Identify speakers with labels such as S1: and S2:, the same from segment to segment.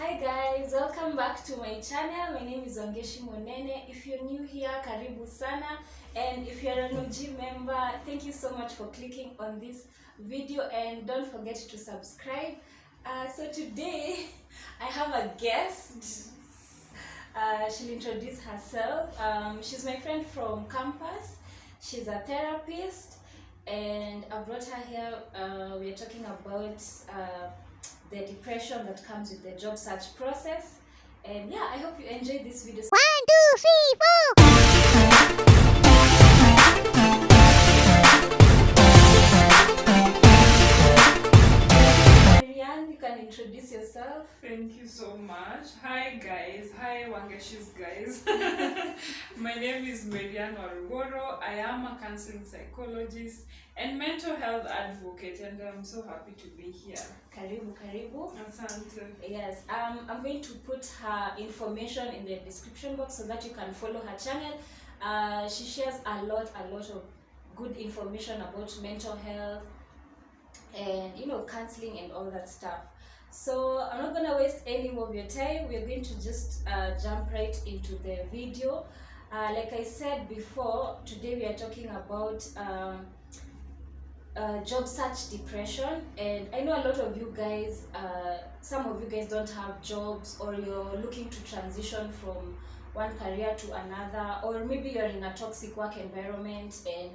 S1: Hi guys, welcome back to my channel. My name is Wangeshi Monene. If you're new here, karibu sana. And if you're an OG member, thank you so much for clicking on this video and don't forget to subscribe. So today I have a guest. She'll introduce herself. She's my friend from campus. She's a therapist and I brought her here. We are talking about the depression that comes with the job search process. And yeah, I hope you enjoyed this video.
S2: 1, 2, 3, 4.
S1: Marianne, you can introduce yourself.
S3: Thank you so much. Hi guys. Hi Wangeshis guys. My name is Marianne Warugoro. I am a counseling psychologist and mental health advocate, and I'm so happy to be here.
S1: Karibu.
S3: Asante.
S1: Yes, I'm going to put her information in the description box so that you can follow her channel. She shares a lot of good information about mental health and counseling and all that stuff. So I'm not gonna waste any more of your time. We're going to just jump right into the video. Like I said before, today we are talking about job search depression, and I know a lot of you guys, some of you guys don't have jobs, or you're looking to transition from one career to another, or maybe you're in a toxic work environment and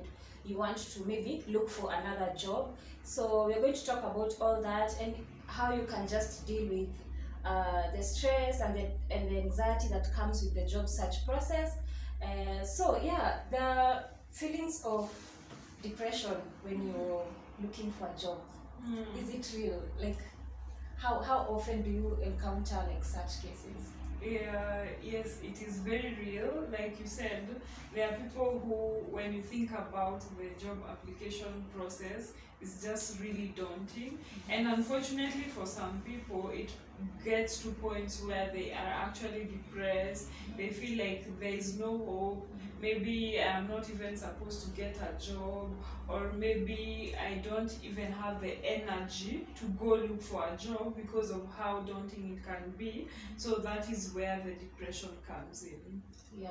S1: you want to maybe look for another job. So we're going to talk about all that and how you can just deal with the stress and the anxiety that comes with the job search process. So yeah, the feelings of depression when you're looking for a job, is it real? Like how often do you encounter like such cases?
S3: Yes, it is very real. Like you said, there are people who, when you think about the job application process, it's just really daunting. And unfortunately for some people, it gets to points where they are actually depressed. They feel like there is no hope. Maybe I'm not even supposed to get a job, or maybe I don't even have the energy to go look for a job because of how daunting it can be. So that is where the depression comes in.
S1: Yeah.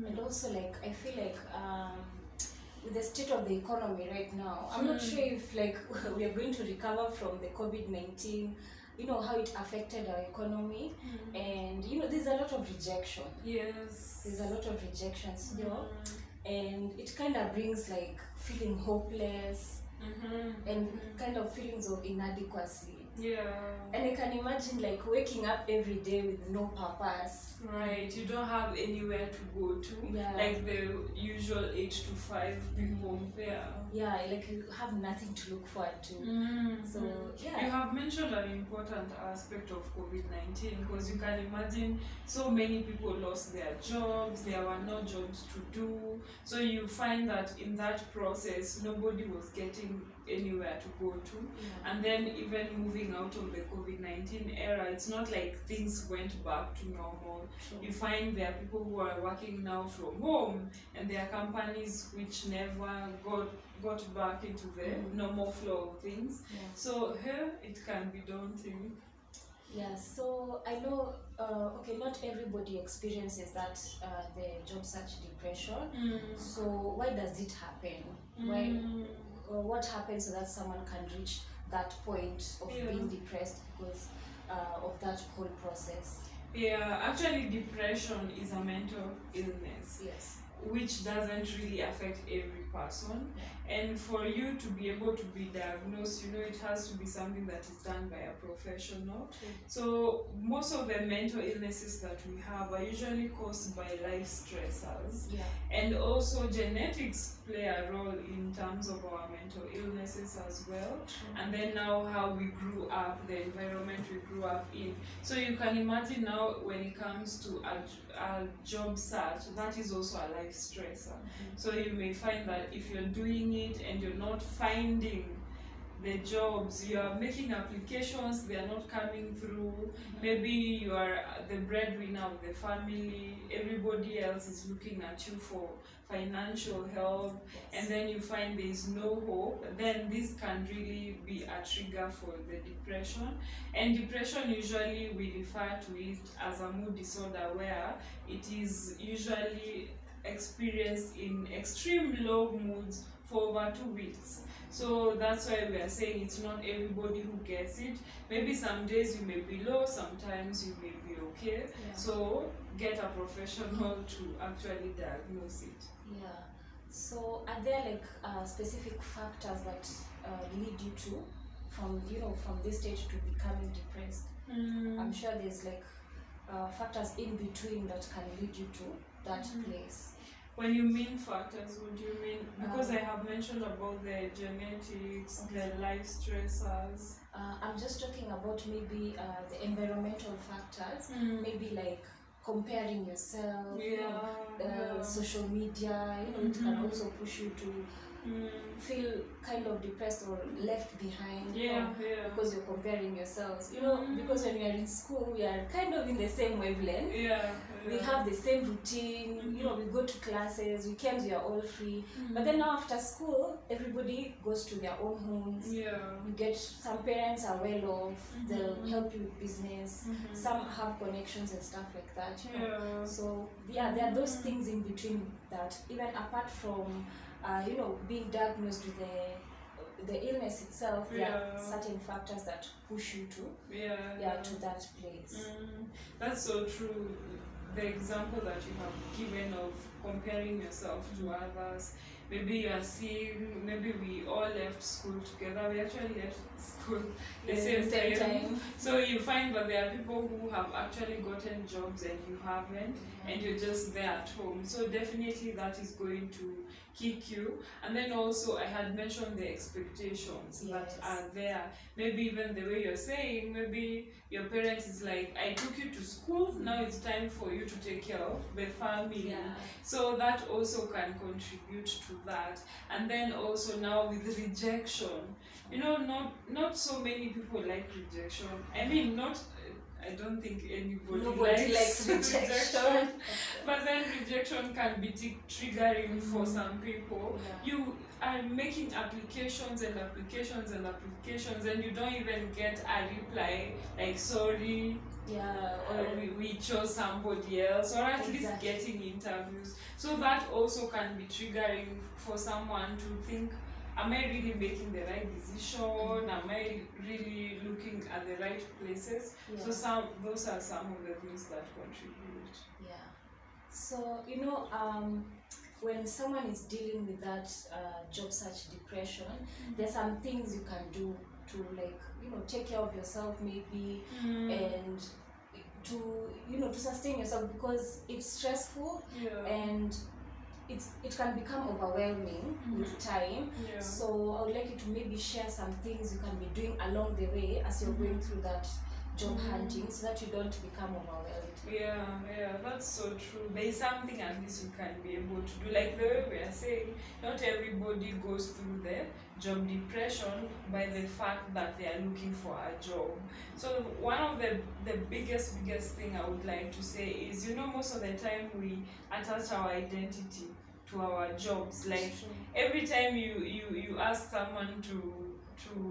S1: And also, like, I feel like with the state of the economy right now, I'm not sure if like we are going to recover from the COVID-19, how it affected our economy. And there's a lot of rejection.
S3: Yes.
S1: There's a lot of rejection still. And it kind of brings like feeling hopeless and kind of feelings of inadequacy.
S3: Yeah.
S1: And I can imagine like waking up every day with no purpose.
S3: Right, you don't have anywhere to go to.
S1: Yeah.
S3: Like the usual 8 to 5 people.
S1: Yeah, like you have nothing to look forward to. So yeah.
S3: You have mentioned an important aspect of COVID-19, because you can imagine so many people lost their jobs, there were no jobs to do. So you find that in that process, nobody was getting anywhere to go to. And then even moving out of the COVID-19 era, it's not like things went back to normal. You find there are people who are working now from home, and there are companies which never got back into the normal flow of things. So here it can be daunting.
S1: Yeah, so I know, okay, not everybody experiences that, the job search depression. So why does it happen? Why? What happens so that someone can reach that point of being depressed because of that whole process?
S3: Yeah, actually depression is a mental illness.
S1: Yes.
S3: Which doesn't really affect every person. And for you to be able to be diagnosed, it has to be something that is done by a professional. So most of the mental illnesses that we have are usually caused by life stressors. And also genetics play a role in terms of our mental illnesses as well. And then now how we grew up, the environment we grew up in. So you can imagine now when it comes to a job search, that is also a life stressor. So you may find that if you're doing it and you're not finding the jobs, you are making applications, they are not coming through. Maybe you are the breadwinner of the family, everybody else is looking at you for financial help, and then you find there is no hope, then this can really be a trigger for the depression. And depression, usually we refer to it as a mood disorder, where it is usually experienced in extreme low moods for over 2 weeks. So that's why we are saying it's not everybody who gets it. Maybe some days you may be low, sometimes you may be okay.
S1: Yeah.
S3: So get a professional to actually diagnose it.
S1: Yeah. So are there like specific factors that lead you to from this stage to becoming depressed? I'm sure there's like factors in between that can lead you to that place.
S3: When you mean factors, what do you mean? Because I have mentioned about the genetics, the life stressors.
S1: I'm just talking about maybe the environmental factors, maybe like comparing yourself, social media, it can also push you to feel kind of depressed or left behind because you're comparing yourselves. Because when we are in school, we are kind of in the same wavelength. We have the same routine, we go to classes, weekends we are all free. But then now after school, everybody goes to their own homes. You get, some parents are well off, they'll help you with business. Some have connections and stuff like that. So there are those things in between that, even apart from being diagnosed with the illness itself, there are certain factors that push you to to that place.
S3: That's so true. The example that you have given of comparing yourself to others, maybe you are seeing, maybe we all left school together, we actually left school the same time. So you find that there are people who have actually gotten jobs and you haven't, and you're just there at home. So definitely that is going to kick you. And then also I had mentioned the expectations that are there. Maybe even the way you're saying, maybe your parents is like, I took you to school, now it's time for you to take care of the family. So that also can contribute to that. And then also now with rejection, not so many people like rejection. I mean, I don't think nobody likes rejection. But then rejection can be triggering for some people. You are making applications and applications and applications, and you don't even get a reply like, sorry, or we chose somebody else, or at least getting interviews. So that also can be triggering for someone to think, am I really making the right decision? Am I really looking at the right places? So those are some of the things that contribute.
S1: So when someone is dealing with that job search depression, there's some things you can do to take care of yourself maybe, and to sustain yourself, because it's stressful and it can become overwhelming with time. So I would like you to maybe share some things you can be doing along the way as you're going through that job hunting, so that you don't become overwhelmed.
S3: That's so true. There is something at least you can be able to do. Like the way we are saying, not everybody goes through the job depression by the fact that they are looking for a job. So one of the biggest thing I would like to say is, most of the time we attach our identity to our jobs. Like every time you ask someone to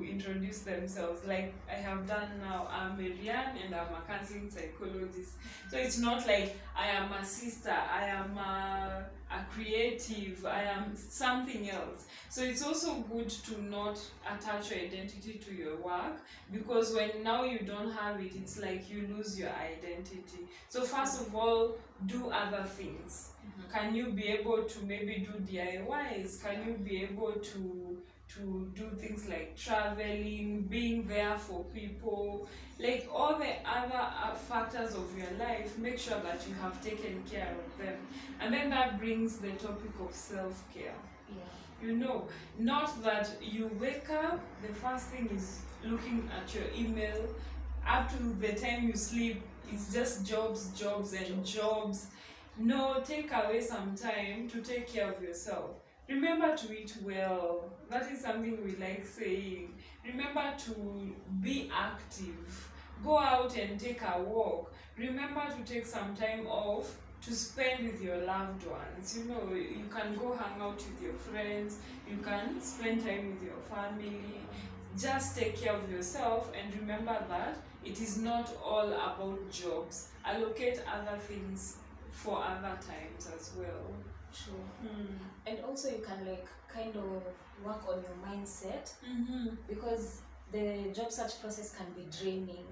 S3: introduce themselves, like I have done now, I'm Marianne and I'm a counseling psychologist. So it's not like I am a sister, I am a creative, I am something else. So it's also good to not attach your identity to your work, because when now you don't have it, it's like you lose your identity. So first of all, do other things. Can you be able to maybe do DIYs? Can you be able to do things like traveling, being there for people, like all the other factors of your life? Make sure that you have taken care of them. And then that brings the topic of self-care. Not that you wake up, the first thing is looking at your email, up to the time you sleep, it's just jobs and jobs. No, take away some time to take care of yourself. Remember to eat well. That is something we like saying. Remember to be active. Go out and take a walk. Remember to take some time off to spend with your loved ones. You know, you can go hang out with your friends, you can spend time with your family. Just take care of yourself and remember that it is not all about jobs. Allocate other things for other times as well.
S1: True. And also you can like kind of work on your mindset,
S3: Mm-hmm.
S1: because the job search process can be draining.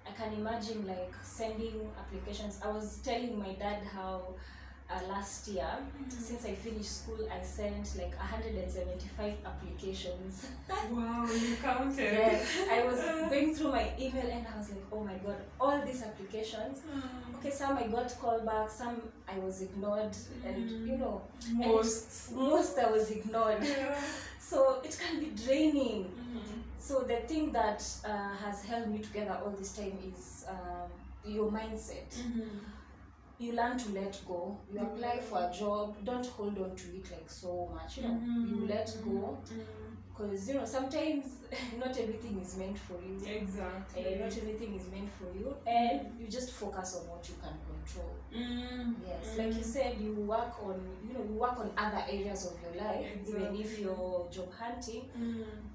S1: I can imagine like sending applications. I was telling my dad how last year, since I finished school, I sent like 175 applications.
S3: Wow, you counted.
S1: Yes, I was going through my email and I was like, oh my god, all these applications. Okay, some I got callback, some I was ignored, and you know, most I was ignored. So it can be draining. So the thing that has held me together all this time is your mindset. You learn to let go. You apply for a job, don't hold on to it like so much. You know, you let go, because you know sometimes not everything is meant for you.
S3: Exactly.
S1: Not everything is meant for you, and you just focus on what you can control. Yes, like you said, you work on other areas of your life, even if you're job hunting,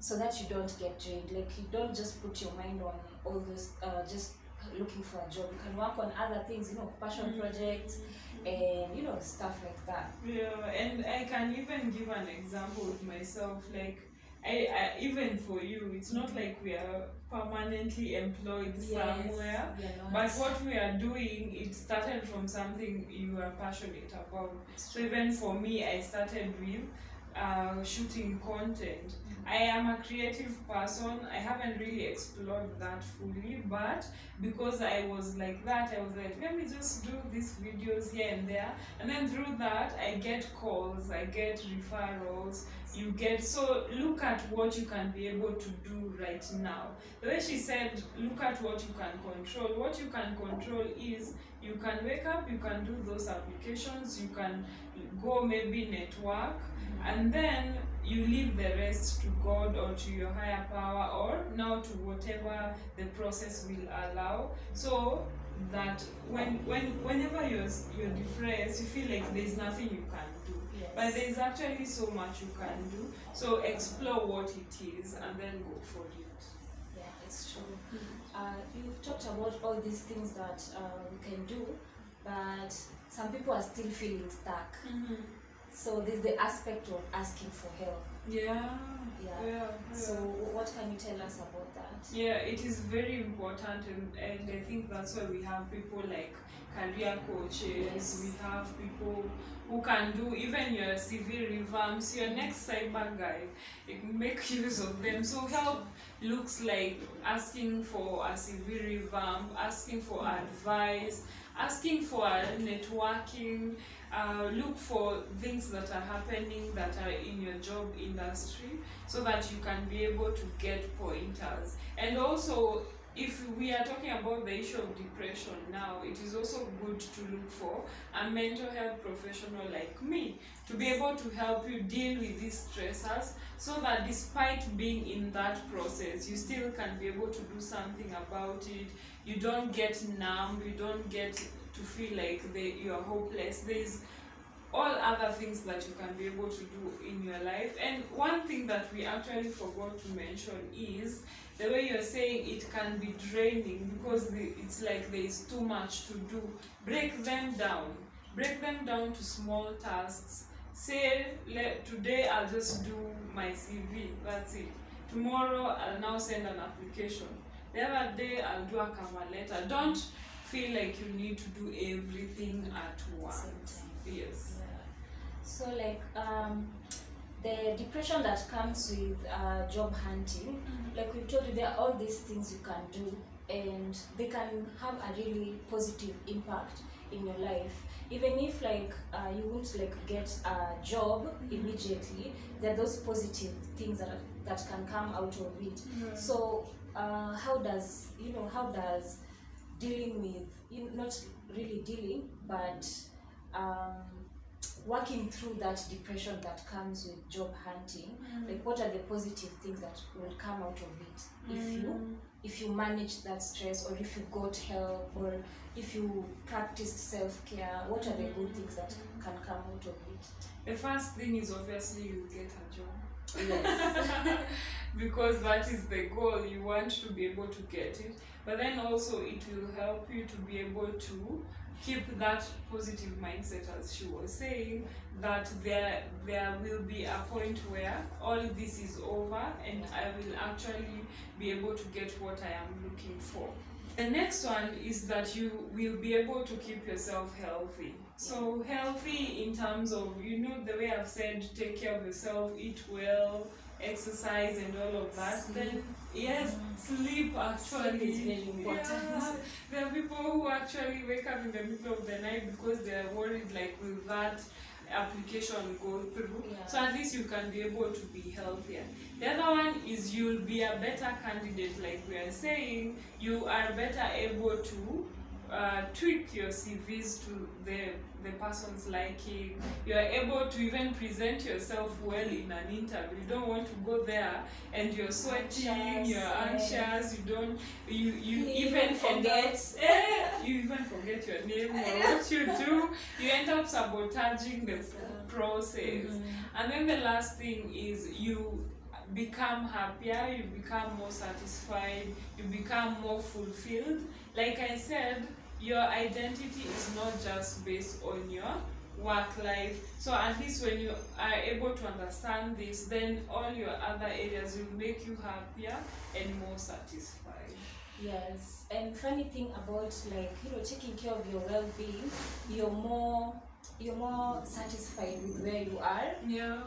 S1: so that you don't get drained. Like you don't just put your mind on all those just looking for a job. You can work on other things, you know, passion projects and you know stuff like that.
S3: Yeah, and I can even give an example with myself. Like I even for you, it's not like we are permanently employed somewhere, but what we are doing, it started from something you are passionate about. So even for me, I started with shooting content. I am a creative person. I haven't really explored that fully, but because I was like that, I was like, let me just do these videos here and there, and then through that I get calls, I get referrals, you get, so look at what you can be able to do right now. The way she said, look at what you can control. What you can control is you can wake up, you can do those applications, you can go maybe network, and then you leave the rest to God or to your higher power, or now to whatever the process will allow. So that whenever you're depressed, you feel like there's nothing you can do. But there's actually so much you can do. So explore what it is and then go for it.
S1: Yeah, it's true. You've talked about all these things that we can do, but some people are still feeling stuck. So there's the aspect of asking for help.
S3: Yeah.
S1: So what can you tell us about that?
S3: Yeah, it is very important, and I think that's why we have people like career coaches. We have people who can do even your CV revamps, your next cyber guy. Make use of them. So help looks like asking for a CV revamp, asking for advice, asking for networking. Look for things that are happening that are in your job industry, so that you can be able to get pointers. And also, if we are talking about the issue of depression now, it is also good to look for a mental health professional like me to be able to help you deal with these stressors, so that despite being in that process, you still can be able to do something about it. You don't get numb, you don't get to feel like you are hopeless. There's all other things that you can be able to do in your life. And one thing that we actually forgot to mention is the way you're saying it can be draining, because it's like there is too much to do. Break them down to small tasks. Say, today I'll just do my CV, that's it. Tomorrow I'll now send an application. The other day I'll do a cover letter. Don't feel like you need to do everything at once. Yes.
S1: Yeah. So like the depression that comes with job hunting, like we told you, there are all these things you can do, and they can have a really positive impact in your life. Even if like you won't like get a job immediately, there are those positive things that can come out of it. So how does dealing with, not really dealing, but working through that depression that comes with job hunting, like what are the positive things that will come out of it if you manage that stress, or if you got help, or if you practiced self-care, what are the good things that can come out of it?
S3: The first thing is obviously you get a job.
S1: Yes.
S3: Because that is the goal, you want to be able to get it, but then also it will help you to be able to keep that positive mindset, as she was saying, that there will be a point where all this is over and I will actually be able to get what I am looking for. The next one is that you will be able to keep yourself healthy. So healthy in terms of, the way I've said, take care of yourself, eat well, exercise and all of that.
S1: Sleep.
S3: Then yes, sleep actually.
S1: Sleep is very important.
S3: Yeah. There are people who actually wake up in the middle of the night because they are worried, like, will that application go through?
S1: Yeah.
S3: So at least you can be able to be healthier. The other one is you'll be a better candidate, like we are saying. You are better able to tweak your CVs to the person's liking. You are able to even present yourself well in an interview. You don't want to go there and you're sweating, you're anxious, you even forget you even forget your name or what you do. You end up sabotaging the process. And then the last thing is you become happier, you become more satisfied, you become more fulfilled. Like I said, your identity is not just based on your work life. So at least when you are able to understand this, then all your other areas will make you happier and more satisfied.
S1: Yes, and funny thing about, like, taking care of your well-being, you're more satisfied with where you are.
S3: Yeah.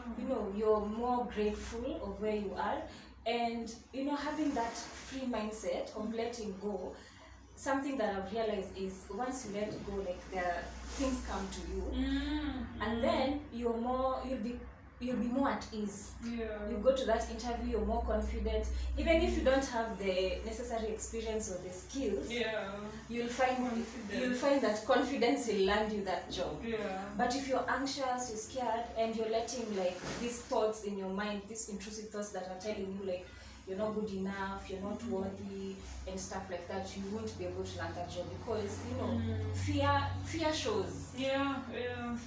S1: You're more grateful of where you are, and having that free mindset of letting go. Something that I've realized is once you let go, like, things come to you, and then you'll be more at ease.
S3: Yeah.
S1: You go to that interview, you're more confident, even if you don't have the necessary experience or the skills.
S3: Yeah.
S1: You'll find that confidence will land you that job.
S3: Yeah.
S1: But if you're anxious, you're scared, and you're letting, like, these thoughts in your mind, these intrusive thoughts that are telling you, like, you're not good enough, you're not worthy, and stuff like that, you won't be able to land that job, because fear shows.
S3: Yeah.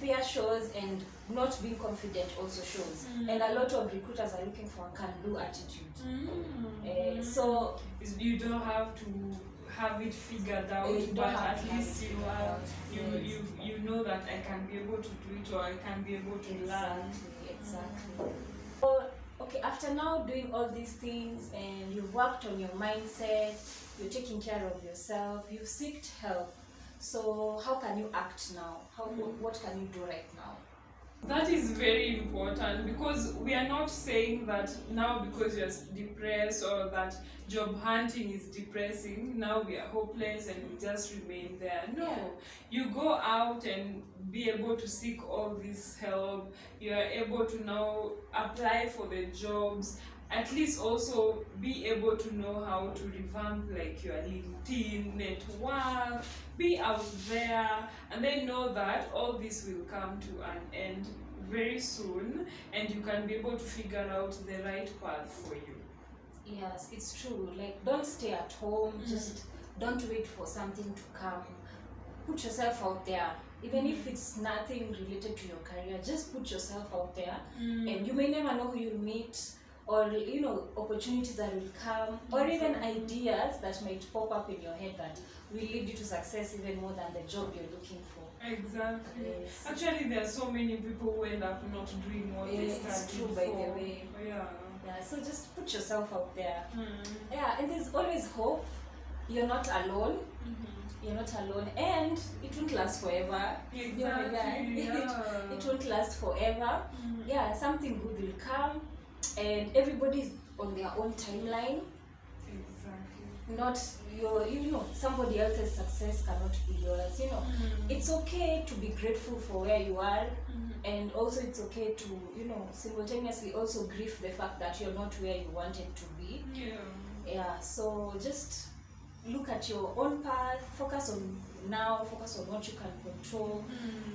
S1: Fear shows, and not being confident also shows. And a lot of recruiters are looking for a can-do attitude. So
S3: you don't have to have it figured out, but at least you know that I can be able to do it, or I can be able to learn.
S1: Exactly. So, okay, after now doing all these things, and you've worked on your mindset, you're taking care of yourself, you've sought help. So how can you act now? What can you do right now?
S3: That is very important, because we are not saying that now because you're depressed or that job hunting is depressing, now we are hopeless and we just remain there. No, you go out and be able to seek all this help. You are able to now apply for the jobs. At least also be able to know how to revamp, like, your LinkedIn network, be out there, and then know that all this will come to an end very soon, and you can be able to figure out the right path for you.
S1: Yes, it's true. Like, don't stay at home, just don't wait for something to come. Put yourself out there. Even if it's nothing related to your career, just put yourself out there, and you may never know who you'll meet, or opportunities that will come, or even ideas that might pop up in your head that will lead you to success even more than the job you're looking for.
S3: Exactly.
S1: Yes.
S3: Actually, there are so many people who end up not doing what they
S1: It's
S3: studied
S1: true,
S3: for.
S1: by the way.
S3: Yeah.
S1: So just put yourself out there. And there's always hope. You're not alone. You're not alone, and it won't last forever.
S3: Exactly.
S1: It won't last forever. Something good will come, and everybody's on their own timeline.
S3: Exactly.
S1: Not somebody else's success cannot be yours. It's okay to be grateful for where you are, and also it's okay to simultaneously also grieve the fact that you're not where you wanted to be. So just look at your own path, focus on now, focus on what you can control,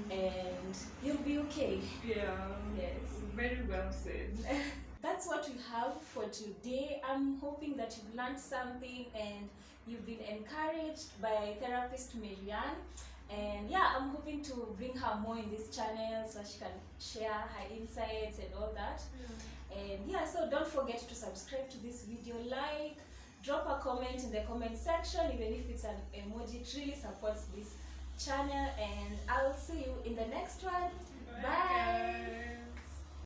S1: and you'll be okay.
S3: Yeah.
S1: Yes.
S3: Very well said.
S1: That's what we have for today. I'm hoping that you've learned something and you've been encouraged by therapist Marianne. And yeah, I'm hoping to bring her more in this channel so she can share her insights and all that. And yeah, so don't forget to subscribe to this video, like, drop a comment in the comment section, even if it's an emoji. It really supports this channel, and I'll see you in the next one.